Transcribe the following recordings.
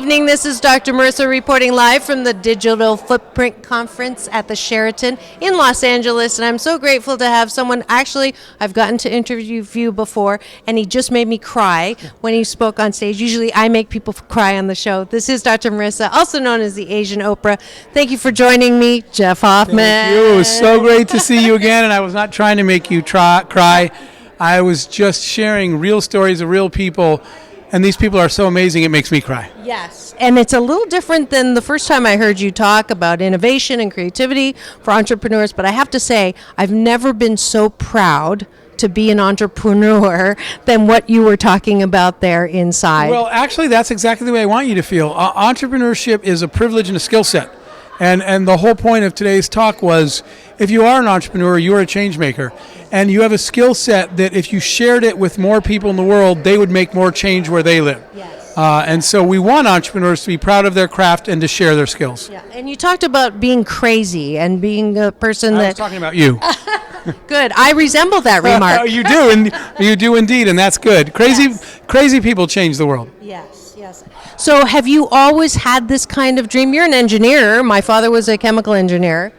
evening. This is Dr. Marissa reporting live from the Digital Footprint Conference at the Sheraton in Los Angeles. And I'm so grateful to have someone, actually, I've gotten to interview before, and he just made me cry when he spoke on stage. Usually I make people cry on the show. This is Dr. Marissa, also known as the Asian Oprah. Thank you for joining me, Jeff Hoffman. Thank you. It was so great to see you again, and I was not trying to make you cry. I was just sharing real stories of real people. And these people are so amazing, it makes me cry. Yes, and it's a little different than the first time I heard you talk about innovation and creativity for entrepreneurs, but I have to say, I've never been so proud to be an entrepreneur than what you were talking about there inside. Well, actually, that's exactly the way I want you to feel. Entrepreneurship is a privilege and a skill set. And the whole point of today's talk was, if you are an entrepreneur, you're a change maker. And you have a skill set that if you shared it with more people in the world, they would make more change where they live. Yes. And so we want entrepreneurs to be proud of their craft and to share their skills. Yeah. And you talked about being crazy and being a person I was talking about you. Good. I resemble that remark. You do, and you do indeed, and that's good. Crazy people change the world. Yes, yes. So have you always had this kind of dream? You're an engineer. My father was a chemical engineer.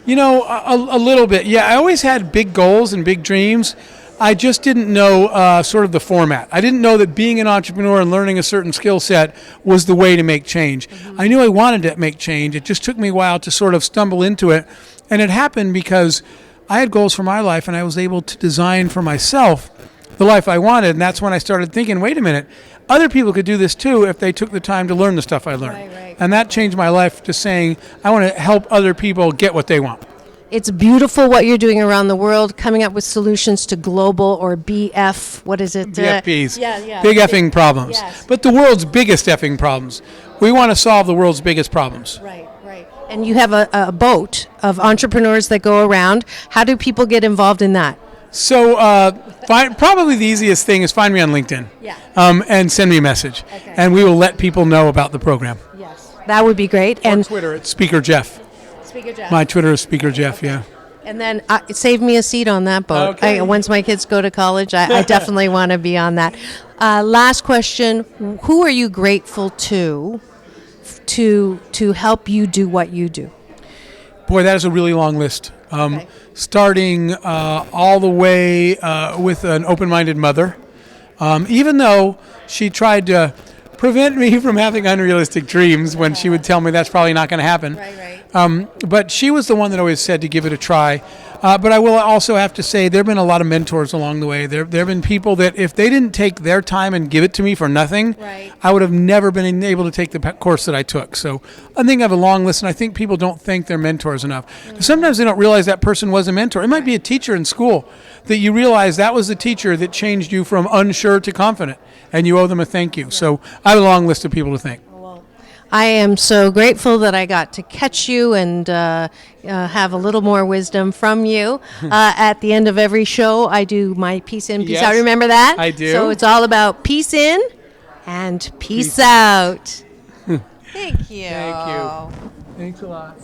You know, a little bit. Yeah, I always had big goals and big dreams. I just didn't know sort of the format. I didn't know that being an entrepreneur and learning a certain skill set was the way to make change. Mm-hmm. I knew I wanted to make change. It just took me a while to sort of stumble into it. And it happened because I had goals for my life, and I was able to design for myself the life I wanted. And that's when I started thinking, wait a minute, other people could do this too if they took the time to learn the stuff I learned. Right. And that changed my life to saying, I want to help other people get what they want. It's beautiful what you're doing around the world, coming up with solutions to global or BF, what is it? BFPs. Yeah. Big effing problems. Yes. But the world's biggest effing problems. We want to solve the world's biggest problems. Right. And you have a boat of entrepreneurs that go around. How do people get involved in that? So probably the easiest thing is find me on LinkedIn. Yeah. And send me a message. Okay. And we will let people know about the program. Yes. That would be great. And Twitter, it's Speaker Jeff. Speaker Jeff. My Twitter is Speaker Jeff, yeah. And then save me a seat on that boat. Okay. Once my kids go to college, I definitely want to be on that. Last question. Who are you grateful to help you do what you do? Boy, that is a really long list. Okay. Starting all the way with an open-minded mother. Even though she tried to prevent me from having unrealistic dreams when she would tell me that's probably not going to happen. Right. But she was the one that always said to give it a try. But I will also have to say there have been a lot of mentors along the way. There have been people that if they didn't take their time and give it to me for nothing, right, I would have never been able to take the course that I took. So I think I have a long list, and I think people don't thank their mentors enough. Mm-hmm. Sometimes they don't realize that person was a mentor. It might be a teacher in school that you realize that was the teacher that changed you from unsure to confident, and you owe them a thank you. So I have a long list of people to thank. I am so grateful that I got to catch you and have a little more wisdom from you. At the end of every show, I do my peace in, peace out. Remember that? I do. So it's all about peace in and peace out. Thank you. Thank you. Thanks a lot.